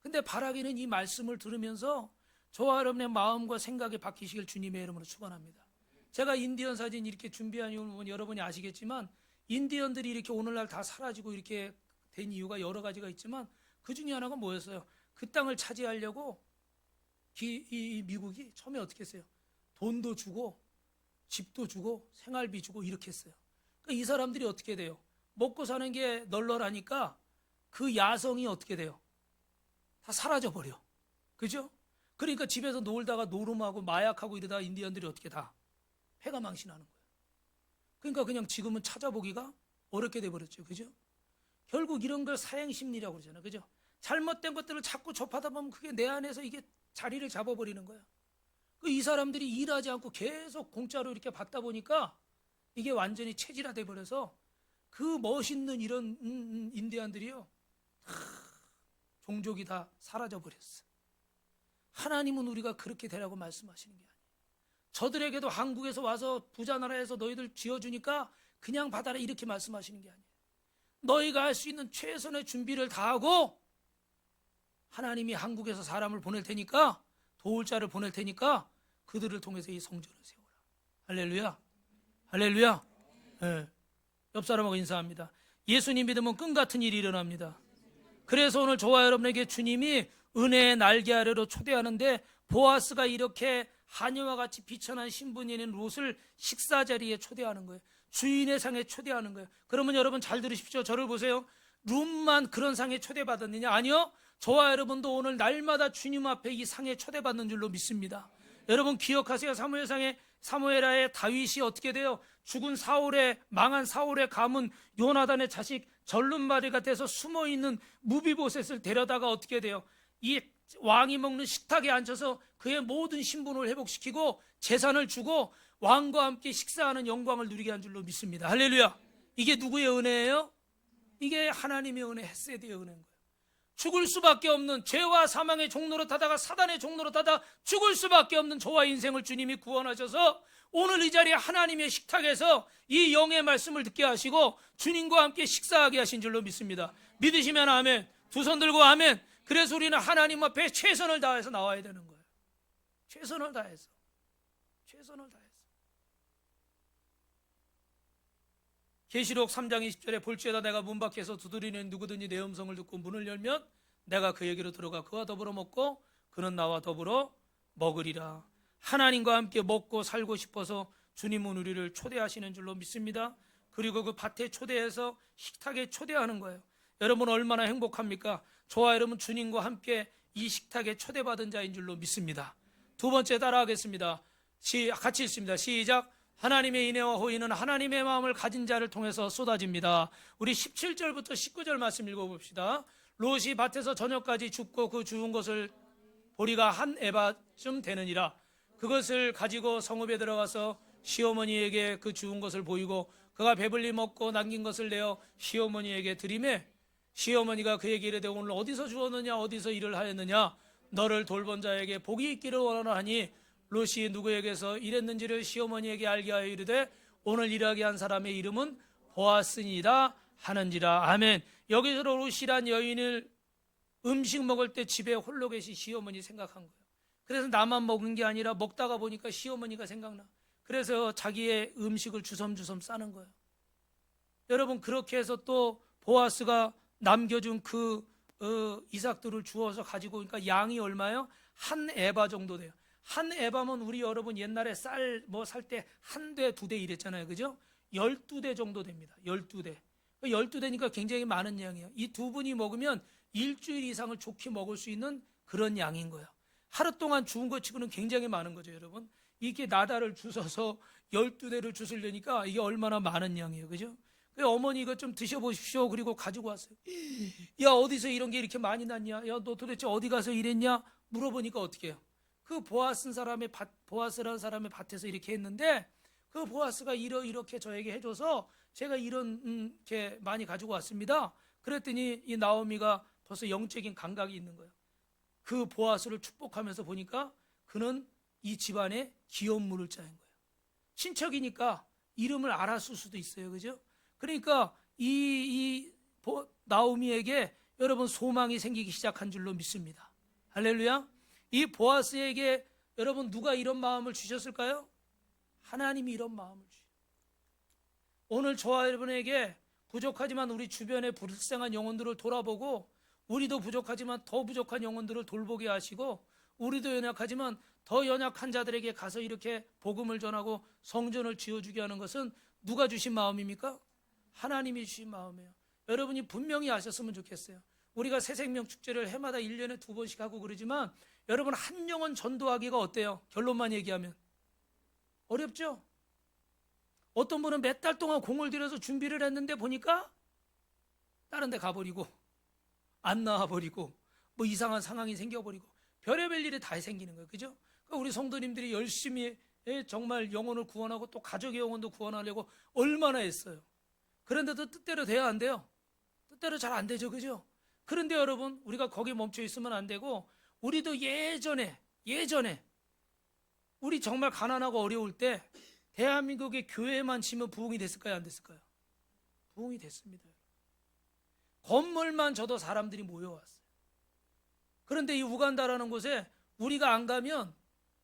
근데 바라기는 이 말씀을 들으면서 저와 여러분의 마음과 생각이 바뀌시길 주님의 이름으로 축원합니다. 제가 인디언 사진 이렇게 준비한 이유는 여러분이 아시겠지만 인디언들이 이렇게 오늘날 다 사라지고 이렇게 된 이유가 여러 가지가 있지만 그 중에 하나가 뭐였어요? 그 땅을 차지하려고 이 미국이 처음에 어떻게 했어요? 돈도 주고 집도 주고 생활비 주고 이렇게 했어요. 그러니까 이 사람들이 어떻게 돼요? 먹고 사는 게 널널하니까 그 야성이 어떻게 돼요? 다 사라져버려. 그죠? 그러니까 집에서 놀다가 노름하고 마약하고 이러다가 인디언들이 어떻게 다 패가 망신하는 거예요. 그러니까 그냥 지금은 찾아보기가 어렵게 돼버렸죠. 그죠? 결국 이런 걸 사행심리라고 그러잖아요. 그죠? 잘못된 것들을 자꾸 접하다 보면 그게 내 안에서 이게 자리를 잡아버리는 거야. 이 사람들이 일하지 않고 계속 공짜로 이렇게 받다 보니까 이게 완전히 체질화돼 버려서 그 멋있는 이런 인디안들이요 종족이 다 사라져 버렸어. 하나님은 우리가 그렇게 되라고 말씀하시는 게 아니에요. 저들에게도 한국에서 와서 부자 나라에서 너희들 지어주니까 그냥 받아라 이렇게 말씀하시는 게 아니에요. 너희가 할 수 있는 최선의 준비를 다하고 하나님이 한국에서 사람을 보낼 테니까 도울 자를 보낼 테니까 그들을 통해서 이 성전을 세워라. 할렐루야. 할렐루야. 네. 옆 사람하고 인사합니다. 예수님 믿으면 꿈 같은 일이 일어납니다. 그래서 오늘 저와 여러분에게 주님이 은혜의 날개 아래로 초대하는데 보아스가 이렇게 하녀와 같이 비천한 신분이 있는 롯을 식사 자리에 초대하는 거예요. 주인의 상에 초대하는 거예요. 그러면 여러분 잘 들으십시오. 저를 보세요. 롯만 그런 상에 초대받았느냐? 아니요. 저와 여러분도 오늘 날마다 주님 앞에 이 상에 초대받는 줄로 믿습니다. 여러분 기억하세요. 사무엘하의 다윗이 어떻게 돼요? 죽은 사울의 망한 사울의 가문 요나단의 자식 절름발이가 돼서 숨어있는 무비보셋을 데려다가 어떻게 돼요? 이 왕이 먹는 식탁에 앉혀서 그의 모든 신분을 회복시키고 재산을 주고 왕과 함께 식사하는 영광을 누리게 한 줄로 믿습니다. 할렐루야. 이게 누구의 은혜예요? 이게 하나님의 은혜, 헤세드의 은혜인 거예요. 죽을 수밖에 없는 죄와 사망의 종로로 타다가 사단의 종로로 타다 죽을 수밖에 없는 저와 인생을 주님이 구원하셔서 오늘 이 자리에 하나님의 식탁에서 이 영의 말씀을 듣게 하시고 주님과 함께 식사하게 하신 줄로 믿습니다. 믿으시면 아멘. 두 손 들고 아멘. 그래서 우리는 하나님 앞에 최선을 다해서 나와야 되는 거예요. 최선을 다해서. 최선을 다해서. 계시록 3장 20절에 볼지어다 내가 문 밖에서 두드리는 누구든지 내 음성을 듣고 문을 열면 내가 그에게로 들어가 그와 더불어 먹고 그는 나와 더불어 먹으리라. 하나님과 함께 먹고 살고 싶어서 주님은 우리를 초대하시는 줄로 믿습니다. 그리고 그 밭에 초대해서 식탁에 초대하는 거예요. 여러분 얼마나 행복합니까? 저와 여러분 주님과 함께 이 식탁에 초대받은 자인 줄로 믿습니다. 두 번째 따라하겠습니다. 같이 읽습니다. 시작. 하나님의 인애와 호의는 하나님의 마음을 가진 자를 통해서 쏟아집니다. 우리 17절부터 19절 말씀 읽어봅시다. 롯이 밭에서 저녁까지 줍고 그 주운 것을 보리가 한 에바쯤 되느니라. 그것을 가지고 성읍에 들어가서 시어머니에게 그 주운 것을 보이고 그가 배불리 먹고 남긴 것을 내어 시어머니에게 드리매 시어머니가 그에게 이르되 오늘 어디서 주었느냐 어디서 일을 하였느냐 너를 돌본 자에게 복이 있기를 원하노니 롯이 누구에게서 일했는지를 시어머니에게 알게 하여 이르되 오늘 일하게 한 사람의 이름은 보아스니라 하는지라. 아멘. 여기서 롯이란 여인을 음식 먹을 때 집에 홀로 계신 시어머니 생각한 거예요. 그래서 나만 먹은 게 아니라 먹다가 보니까 시어머니가 생각나. 그래서 자기의 음식을 주섬주섬 싸는 거예요. 여러분, 그렇게 해서 또 보아스가 남겨준 그 이삭들을 주워서 가지고 오니까 양이 얼마요? 한 에바 정도 돼요. 한 에바면 우리 여러분 옛날에 쌀 뭐 살 때 한 대, 두 대 이랬잖아요. 그죠? 12대 정도 됩니다. 12대. 12대니까 굉장히 많은 양이에요. 이 두 분이 먹으면 일주일 이상을 좋게 먹을 수 있는 그런 양인 거예요. 하루 동안 주운 것 치고는 굉장히 많은 거죠, 여러분. 이게 나달을 주워서 12대를 주스려니까 이게 얼마나 많은 양이에요. 그죠? 어머니 이거 좀 드셔보십시오. 그리고 가지고 왔어요. 야, 어디서 이런 게 이렇게 많이 났냐? 야, 너 도대체 어디 가서 일했냐? 물어보니까 어떻게 해요? 그 보아스라는 사람의 밭에서 이렇게 했는데 그 보아스가 이렇게 저에게 해줘서 제가 이렇게 많이 가지고 왔습니다. 그랬더니 이 나오미가 벌써 영적인 감각이 있는 거예요. 그 보아스를 축복하면서 보니까 그는 이 집안의 기업 물을 자인 거예요. 친척이니까 이름을 알았을 수도 있어요. 그죠? 그러니까 나오미에게 여러분 소망이 생기기 시작한 줄로 믿습니다. 할렐루야. 이 보아스에게 여러분 누가 이런 마음을 주셨을까요? 하나님이 이런 마음을 주셨어요. 오늘 저와 여러분에게 부족하지만 우리 주변의 불쌍한 영혼들을 돌아보고 우리도 부족하지만 더 부족한 영혼들을 돌보게 하시고 우리도 연약하지만 더 연약한 자들에게 가서 이렇게 복음을 전하고 성전을 지어주게 하는 것은 누가 주신 마음입니까? 하나님이 주신 마음이에요. 여러분이 분명히 아셨으면 좋겠어요. 우리가 새생명 축제를 해마다 1년에 2번씩 하고 그러지만 여러분 한 영혼 전도하기가 어때요? 결론만 얘기하면 어렵죠? 어떤 분은 몇 달 동안 공을 들여서 준비를 했는데 보니까 다른 데 가버리고 안 나와버리고 뭐 이상한 상황이 생겨버리고 별의별 일이 다 생기는 거예요. 그죠? 그러니까 우리 성도님들이 열심히 정말 영혼을 구원하고 또 가족의 영혼도 구원하려고 얼마나 했어요. 그런데도 뜻대로 돼야 안 돼요. 뜻대로 잘 안 되죠. 그죠? 그런데 여러분 우리가 거기 멈춰 있으면 안 되고 우리도 예전에 우리 정말 가난하고 어려울 때 대한민국의 교회만 치면 부흥이 됐을까요? 안 됐을까요? 부흥이 됐습니다. 건물만 져도 사람들이 모여왔어요. 그런데 이 우간다라는 곳에 우리가 안 가면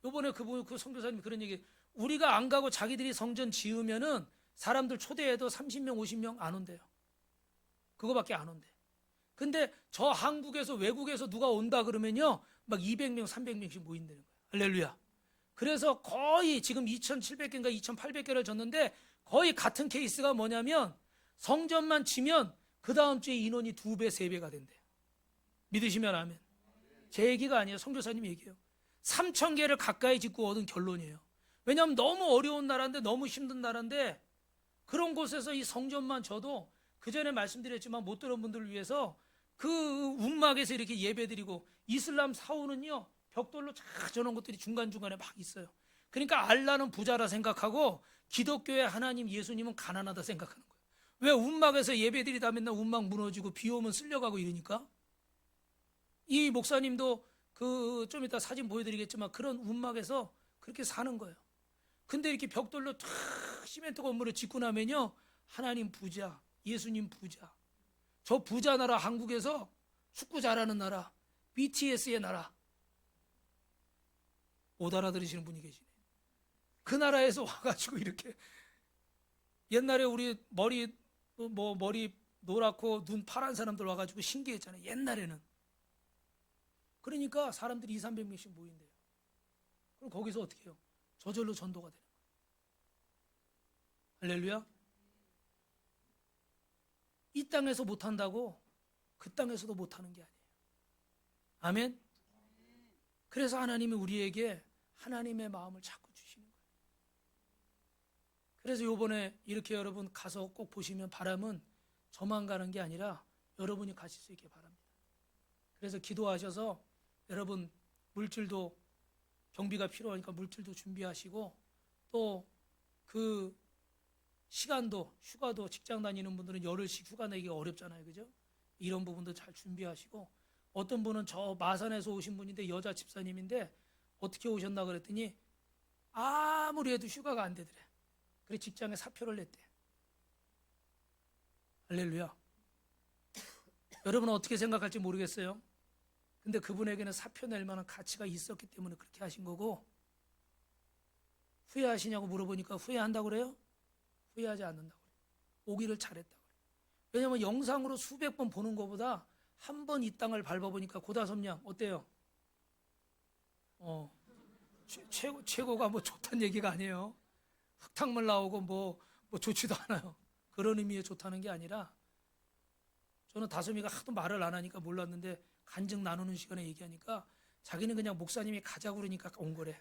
요번에 그 선교사님이 그런 얘기 우리가 안 가고 자기들이 성전 지으면은 사람들 초대해도 30명 50명 안 온대요. 그거밖에 안 온대. 근데 저 한국에서 외국에서 누가 온다 그러면요 막 200명 300명씩 모인다는 거예요. 할렐루야. 그래서 거의 지금 2700개인가 2800개를 졌는데 거의 같은 케이스가 뭐냐면 성전만 치면 그 다음 주에 인원이 2배 3배가 된대요. 믿으시면 아멘. 제 얘기가 아니에요. 선교사님 얘기예요. 3000개를 가까이 짓고 얻은 결론이에요. 왜냐하면 너무 어려운 나라인데 너무 힘든 나라인데 그런 곳에서 이 성전만 져도 그전에 말씀드렸지만 못 들은 분들을 위해서 그 움막에서 이렇게 예배드리고 이슬람 사원은요 벽돌로 쫙 저런 것들이 중간중간에 막 있어요. 그러니까 알라는 부자라 생각하고 기독교의 하나님 예수님은 가난하다 생각하는 거예요. 왜 움막에서 예배드리다 맨날 움막 무너지고 비 오면 쓸려가고 이러니까 이 목사님도 좀 이따 사진 보여드리겠지만 그런 움막에서 그렇게 사는 거예요. 근데 이렇게 벽돌로 탁 시멘트 건물을 짓고 나면요 하나님 부자, 예수님 부자, 저 부자 나라 한국에서 축구 잘하는 나라, BTS의 나라 못 알아들으시는 분이 계시네. 그 나라에서 와가지고 이렇게 옛날에 우리 머리 노랗고 눈 파란 사람들 와가지고 신기했잖아요. 옛날에는. 그러니까 사람들이 200~300명씩 모인대요. 그럼 거기서 어떻게 해요? 저절로 전도가 되는 거예요. 할렐루야. 이 땅에서 못한다고 그 땅에서도 못하는 게 아니에요. 아멘. 그래서 하나님이 우리에게 하나님의 마음을 자꾸 주시는 거예요. 그래서 요번에 이렇게 여러분 가서 꼭 보시면 바람은 저만 가는 게 아니라 여러분이 가실 수 있게 바랍니다. 그래서 기도하셔서 여러분 물질도 경비가 필요하니까 물질도 준비하시고 또 그 시간도 휴가도 직장 다니는 분들은 열흘씩 휴가 내기 어렵잖아요. 그죠? 이런 부분도 잘 준비하시고 어떤 분은 저 마산에서 오신 분인데 여자 집사님인데 어떻게 오셨나 그랬더니 아무리 해도 휴가가 안 되더래. 그래 직장에 사표를 냈대. 할렐루야. 여러분은 어떻게 생각할지 모르겠어요. 근데 그분에게는 사표 낼 만한 가치가 있었기 때문에 그렇게 하신 거고, 후회하시냐고 물어보니까 후회한다고 그래요? 후회하지 않는다고 그래요. 오기를 잘했다고 그래요. 왜냐하면 영상으로 수백 번 보는 것보다 한 번 이 땅을 밟아보니까 고다섭량 어때요? 최고가 뭐 좋다는 얘기가 아니에요. 흙탕물 나오고 뭐 좋지도 않아요. 그런 의미의 좋다는 게 아니라, 저는 다솜이가 하도 말을 안 하니까 몰랐는데 간증 나누는 시간에 얘기하니까 자기는 그냥 목사님이 가자고 그러니까 온 거래.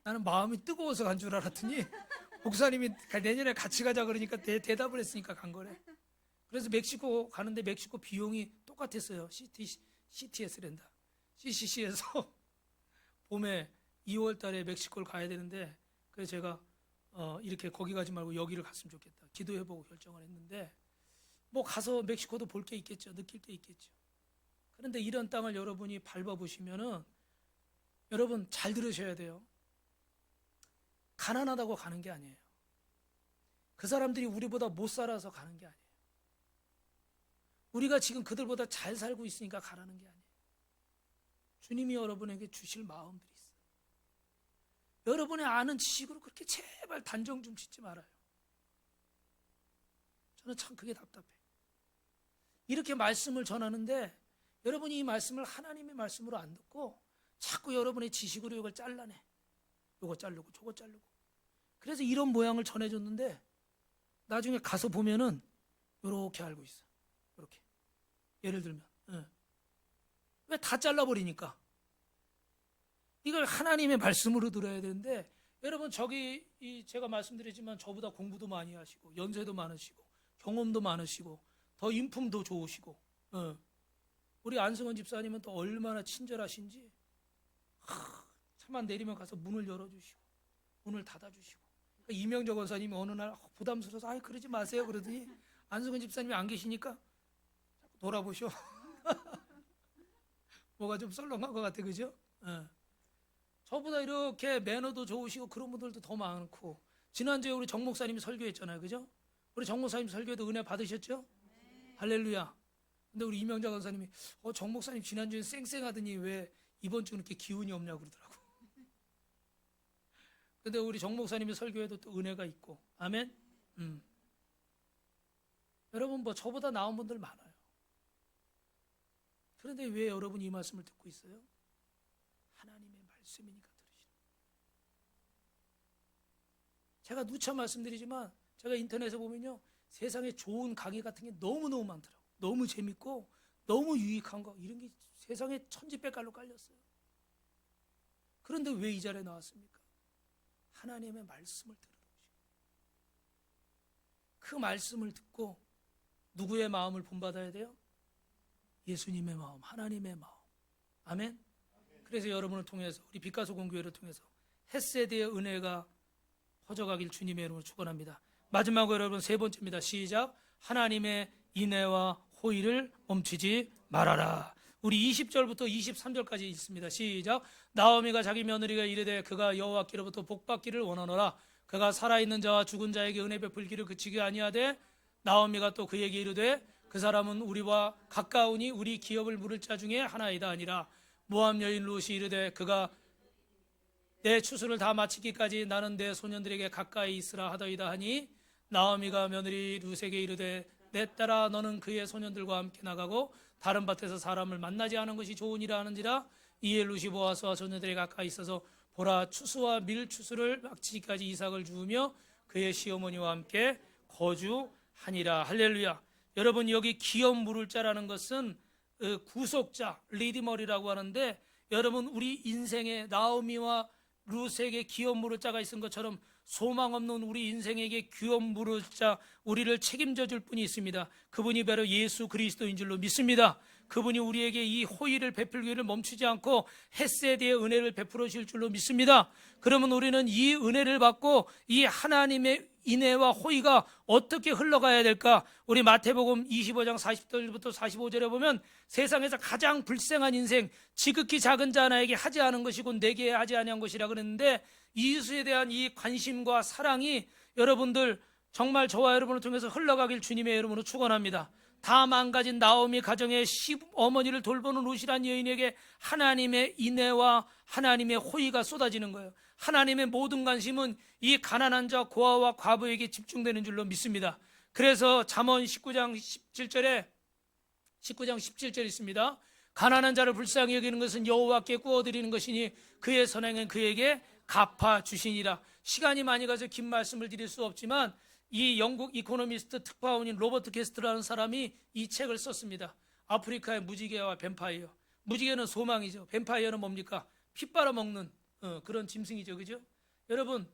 나는 마음이 뜨거워서 간 줄 알았더니 목사님이 내년에 같이 가자 그러니까 대답을 했으니까 간 거래. 그래서 멕시코 가는데 멕시코 비용이 똑같았어요. CTS랜다. CCC에서 봄에 2월 달에 멕시코를 가야 되는데, 그래서 제가 이렇게 거기 가지 말고 여기를 갔으면 좋겠다 기도해보고 결정을 했는데, 뭐 가서 멕시코도 볼 게 있겠죠. 느낄 게 있겠죠. 그런데 이런 땅을 여러분이 밟아보시면은 여러분 잘 들으셔야 돼요. 가난하다고 가는 게 아니에요. 그 사람들이 우리보다 못 살아서 가는 게 아니에요. 우리가 지금 그들보다 잘 살고 있으니까 가라는 게 아니에요. 주님이 여러분에게 주실 마음들이 있어요. 여러분의 아는 지식으로 그렇게 제발 단정 좀 짓지 말아요. 저는 참 그게 답답해요. 이렇게 말씀을 전하는데 여러분이 이 말씀을 하나님의 말씀으로 안 듣고 자꾸 여러분의 지식으로 이걸 잘라내. 요거 자르고 저거 자르고. 그래서 이런 모양을 전해줬는데 나중에 가서 보면은 요렇게 알고 있어. 요렇게. 예를 들면 왜 다 잘라버리니까. 이걸 하나님의 말씀으로 들어야 되는데, 여러분 저기 제가 말씀드리지만 저보다 공부도 많이 하시고 연세도 많으시고 경험도 많으시고 더 인품도 좋으시고, 우리 안승원 집사님은 또 얼마나 친절하신지, 차만 내리면 가서 문을 열어주시고 문을 닫아주시고. 그러니까 이명적 원사님이 어느 날 부담스러워서 아이 그러지 마세요 그러더니 안승원 집사님이 안 계시니까 자꾸 돌아보셔. 뭐가 좀 썰렁한 것 같아, 그죠? 저보다 이렇게 매너도 좋으시고 그런 분들도 더 많고. 지난주에 우리 정 목사님이 설교했잖아요, 그죠? 우리 정 목사님 설교에도 은혜 받으셨죠? 네. 할렐루야. 근데 우리 이명자 권사님이 정 목사님 지난주에 쌩쌩하더니 왜 이번 주는 이렇게 기운이 없냐고 그러더라고. 근데 우리 정 목사님의 설교에도 또 은혜가 있고. 아멘. 여러분 뭐 저보다 나은 분들 많아요. 그런데 왜 여러분이 이 말씀을 듣고 있어요? 하나님의 말씀이니까 들으시는. 제가 누차 말씀드리지만 제가 인터넷에 보면요, 세상에 좋은 강의 같은 게 너무너무 많더라고요. 너무 재밌고 너무 유익한 거, 이런 게 세상에 천지백갈로 깔렸어요. 그런데 왜 이 자리에 나왔습니까? 하나님의 말씀을 들으러 오시고, 그 말씀을 듣고 누구의 마음을 본받아야 돼요? 예수님의 마음, 하나님의 마음. 아멘. 그래서 여러분을 통해서, 우리 빛가수 공교회를 통해서 헷세대의 은혜가 퍼져가길 주님의 이름으로 축원합니다. 마지막으로 여러분 세 번째입니다. 시작. 하나님의 인애와 호의를 멈추지 말아라. 우리 20절부터 23절까지 있습니다. 시작. 나오미가 자기 며느리가 이르되 그가 여호와께로부터 복받기를 원하노라. 그가 살아있는 자와 죽은 자에게 은혜 베풀기를 그치게 아니하되, 나오미가 또 그에게 이르되 그 사람은 우리와 가까우니 우리 기업을 물을 자 중에 하나이다 아니라. 모압 여인 룻이 이르되 그가 내 추수를 다 마치기까지 나는 내 소년들에게 가까이 있으라 하더이다 하니, 나오미가 며느리 룻에게 이르되 내 딸아 너는 그의 소년들과 함께 나가고 다른 밭에서 사람을 만나지 않은 것이 좋으니라 하는지라. 이에 룻이 보아스와 소년들에 가까이 있어서 보라, 추수와 밀 추수를 마치기까지 이삭을 주우며 그의 시어머니와 함께 거주하니라. 할렐루야. 여러분 여기 기업 물을 자라는 것은 구속자, 리디머리라고 하는데, 여러분 우리 인생의 나오미와 룻에게 기업 물을 자가 있은 것처럼 소망 없는 우리 인생에게 기업 물을 자, 우리를 책임져 줄 분이 있습니다. 그분이 바로 예수 그리스도인 줄로 믿습니다. 그분이 우리에게 이 호의를 베풀기를 멈추지 않고 헤세드의 은혜를 베풀어 주실 줄로 믿습니다. 그러면 우리는 이 은혜를 받고 이 하나님의 인애와 호의가 어떻게 흘러가야 될까? 우리 마태복음 25장 40절부터 45절에 보면 세상에서 가장 불쌍한 인생, 지극히 작은 자 하나에게 하지 않은 것이고 내게 하지 아니한 것이라 그랬는데, 이웃에 대한 이 관심과 사랑이 여러분들 정말 저와 여러분을 통해서 흘러가길 주님의 이름으로 축원합니다. 다 망가진 나오미 가정의 어머니를 돌보는 룻이란 여인에게 하나님의 인애와 하나님의 호의가 쏟아지는 거예요. 하나님의 모든 관심은 이 가난한 자 고아와 과부에게 집중되는 줄로 믿습니다. 그래서 잠언 19장 17절에 있습니다. 가난한 자를 불쌍히 여기는 것은 여호와께 구워드리는 것이니 그의 선행은 그에게 갚아주시니라. 시간이 많이 가서 긴 말씀을 드릴 수 없지만 이 영국 이코노미스트 특파원인 로버트 게스트라는 사람이 이 책을 썼습니다. 아프리카의 무지개와 뱀파이어. 무지개는 소망이죠. 뱀파이어는 뭡니까? 피 빨아먹는 그런 짐승이죠. 그죠? 여러분,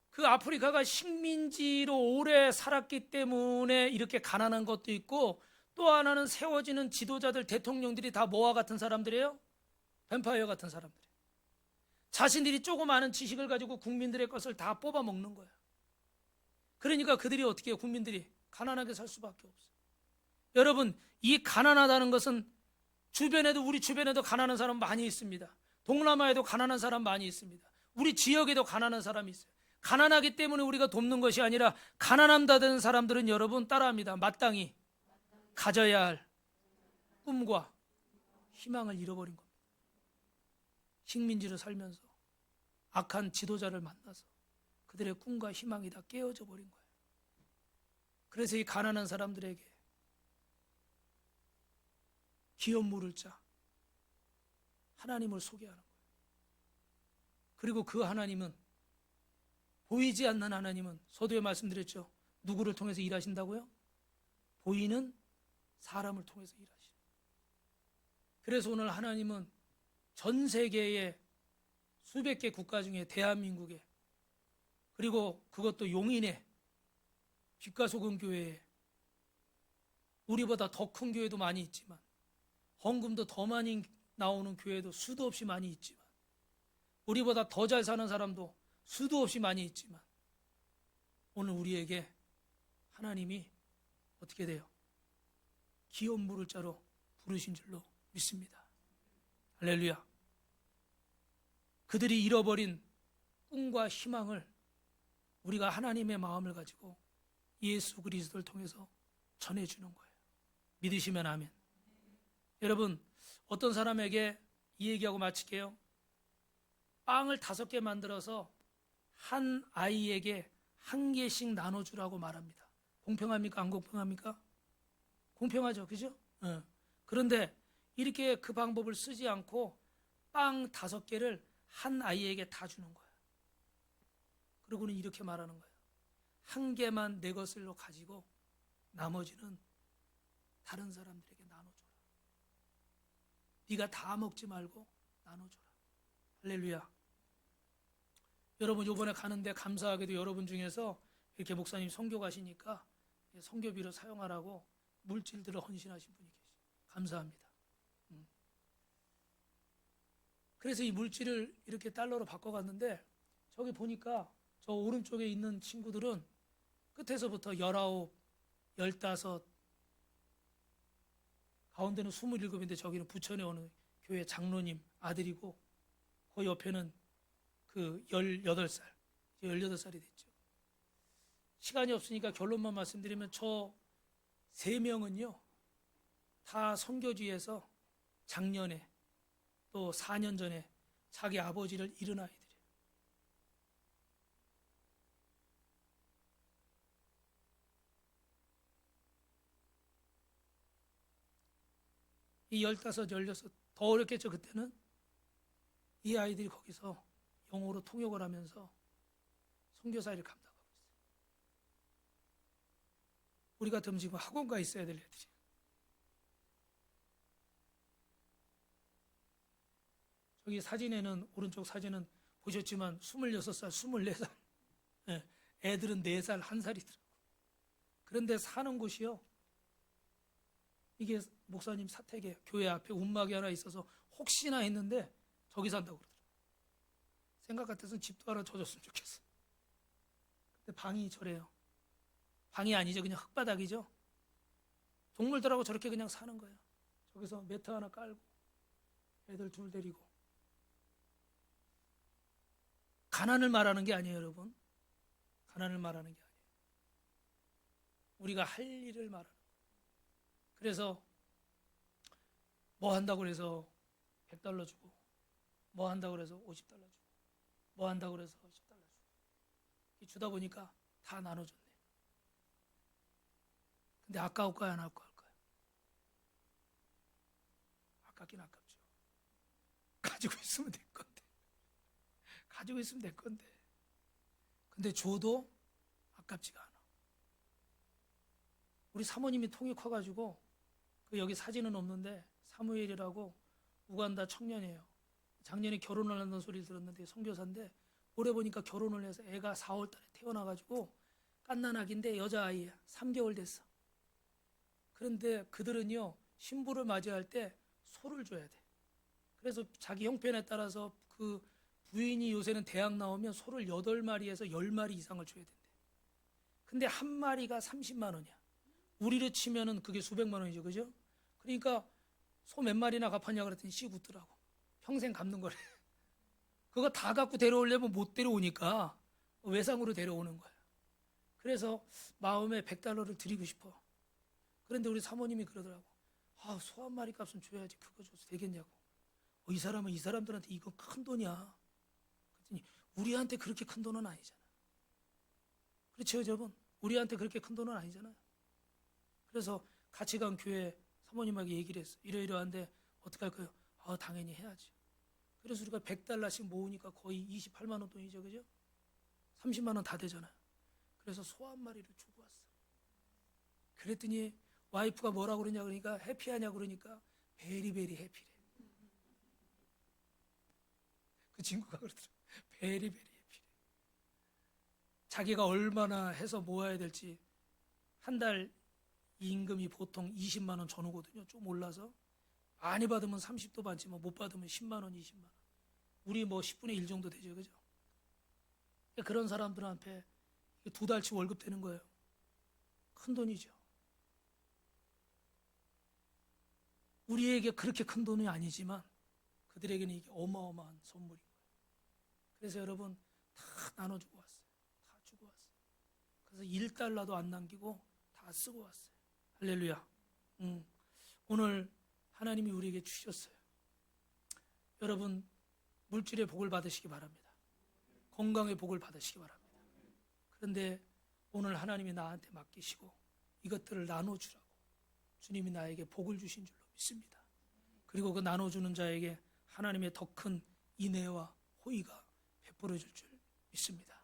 그 아프리카가 식민지로 오래 살았기 때문에 이렇게 가난한 것도 있고, 또 하나는 세워지는 지도자들, 대통령들이 다 뭐와 같은 사람들이에요? 뱀파이어 같은 사람들. 자신들이 조그마한 지식을 가지고 국민들의 것을 다 뽑아먹는 거예요. 그러니까 그들이 어떻게 해요? 국민들이 가난하게 살 수밖에 없어요. 여러분, 이 가난하다는 것은 우리 주변에도 가난한 사람 많이 있습니다. 동남아에도 가난한 사람 많이 있습니다. 우리 지역에도 가난한 사람이 있어요. 가난하기 때문에 우리가 돕는 것이 아니라 가난함다 된 사람들은 여러분 따라합니다. 마땅히 가져야 할 꿈과 희망을 잃어버린 겁니다. 식민지로 살면서 악한 지도자를 만나서 그들의 꿈과 희망이 다 깨어져 버린 거예요. 그래서 이 가난한 사람들에게 기업 물을 자 하나님을 소개하는 거예요. 그리고 그 하나님은, 보이지 않는 하나님은 서두에 말씀드렸죠. 누구를 통해서 일하신다고요? 보이는 사람을 통해서 일하시는. 그래서 오늘 하나님은 전 세계의 수백 개 국가 중에 대한민국에, 그리고 그것도 용인에 빛과 소금 교회에, 우리보다 더 큰 교회도 많이 있지만 헌금도 더 많이 나오는 교회도 수도 없이 많이 있지만, 우리보다 더 잘 사는 사람도 수도 없이 많이 있지만, 오늘 우리에게 하나님이 어떻게 돼요? 기업 물을 자로 부르신 줄로 믿습니다. 할렐루야. 그들이 잃어버린 꿈과 희망을 우리가 하나님의 마음을 가지고 예수 그리스도를 통해서 전해주는 거예요. 믿으시면 아멘. 여러분, 어떤 사람에게 이 얘기하고 마칠게요. 빵을 5개 만들어서 한 아이에게 1개씩 나눠주라고 말합니다. 공평합니까? 안 공평합니까? 공평하죠. 그죠? 그런데 이렇게 그 방법을 쓰지 않고 빵 5개를 한 아이에게 다 주는 거예요. 그리고는 이렇게 말하는 거예요. 1개만 내 것으로 가지고 나머지는 다른 사람들에게 나눠줘라. 네가 다 먹지 말고 나눠줘라. 할렐루야. 여러분, 이번에 가는데 감사하게도 여러분 중에서 이렇게 목사님 선교 가시니까 선교비로 사용하라고 물질들을 헌신하신 분이 계세요. 감사합니다. 그래서 이 물질을 이렇게 달러로 바꿔갔는데, 저기 보니까 저 오른쪽에 있는 친구들은 끝에서부터 19, 15, 가운데는 27인데 저기는 부천에 오는 교회 장로님 아들이고, 그 옆에는 그 18살, 18살이 됐죠. 시간이 없으니까 결론만 말씀드리면 저 3명은요 다 선교지에서 작년에 또 4년 전에 자기 아버지를 잃은 아이들이에요. 이 15, 16, 더 어렵겠죠. 그때는 이 아이들이 거기서 영어로 통역을 하면서 선교사 일을 감당하고 있어요. 우리 같으면 지금 학원 가 있어야 될 애들이. 저기 사진에는, 오른쪽 사진은 보셨지만 26살, 24살. 예, 애들은 4살, 1살이더라고. 그런데 사는 곳이요. 이게 목사님 사택에 교회 앞에 움막이 하나 있어서 혹시나 했는데 저기 산다고 그러더라고. 생각 같아서는 집도 하나 줘줬으면 좋겠어. 근데 방이 저래요. 방이 아니죠. 그냥 흙바닥이죠. 동물들하고 저렇게 그냥 사는 거예요. 저기서 매트 하나 깔고 애들 둘 데리고. 가난을 말하는 게 아니에요, 여러분. 가난을 말하는 게 아니에요. 우리가 할 일을 말하는 거예요. 그래서 뭐 한다고 해서 $100 주고, 뭐 한다고 해서 $50 주고, 뭐 한다고 해서 $10 주고, 주다 보니까 다 나눠줬네. 근데 아까울까요, 안 아까울까요? 아깝긴 아깝죠. 가지고 있으면 될 건데. 가지고 있으면 될 건데. 근데 줘도 아깝지가 않아. 우리 사모님이 통이 커가지고 그 여기 사진은 없는데 사무엘이라고 우간다 청년이에요. 작년에 결혼을 한다는 소리를 들었는데 선교사인데 올해 보니까 결혼을 해서 애가 4월 달에 태어나가지고 갓난아기인데 여자아이야. 3개월 됐어. 그런데 그들은요 신부를 맞이할 때 소를 줘야 돼. 그래서 자기 형편에 따라서 그 부인이 요새는 대학 나오면 소를 8마리에서 10마리 이상을 줘야 된대. 근데 한 마리가 30만 원이야. 우리로 치면은 그게 수백만 원이죠. 그죠? 그러니까 소 몇 마리나 갚았냐 그랬더니 씩 웃더라고. 평생 갚는 거래. 그거 다 갖고 데려오려면 못 데려오니까 외상으로 데려오는 거야. 그래서 마음에 $100를 드리고 싶어. 그런데 우리 사모님이 그러더라고. 아, 소 한 마리 값은 줘야지. 그거 줘서 되겠냐고. 이 사람은 이 사람들한테 이거 큰 돈이야. 그랬더니 우리한테 그렇게 큰 돈은 아니잖아. 그렇죠, 여러분? 우리한테 그렇게 큰 돈은 아니잖아요. 그래서 같이 간 교회 사모님에게 얘기를 했어. 이러이러한데 어떻게 할까요? 아, 당연히 해야지. 그래서 우리가 $100씩 모으니까 거의 28만 원 돈이죠, 그죠? 30만 원 다 되잖아요. 그래서 소 한 마리를 주고 왔어. 그랬더니 와이프가 뭐라고 그러냐 그러니까 해피하냐 그러니까 베리베리 해피래. 그 친구가 그러더라고. 베리베리 해피래. 자기가 얼마나 해서 모아야 될지 한 달 임금이 보통 20만 원 전후거든요. 좀 올라서 많이 받으면 30도 받지만 못 받으면 10만 원, 20만 원. 우리 뭐 10분의 1 정도 되죠, 그죠? 그런 사람들한테 2달치 월급 되는 거예요. 큰 돈이죠. 우리에게 그렇게 큰 돈이 아니지만 그들에게는 이게 어마어마한 선물인 거예요. 그래서 여러분 다 나눠주고 왔어요. 다 주고 왔어요. 그래서 $1도 안 남기고 다 쓰고 왔어요. 할렐루야. 오늘 하나님이 우리에게 주셨어요. 여러분 물질의 복을 받으시기 바랍니다. 건강의 복을 받으시기 바랍니다. 그런데 오늘 하나님이 나한테 맡기시고 이것들을 나눠주라고 주님이 나에게 복을 주신 줄로 믿습니다. 그리고 그 나눠주는 자에게 하나님의 더 큰 인애와 호의가 베풀어질 줄 믿습니다.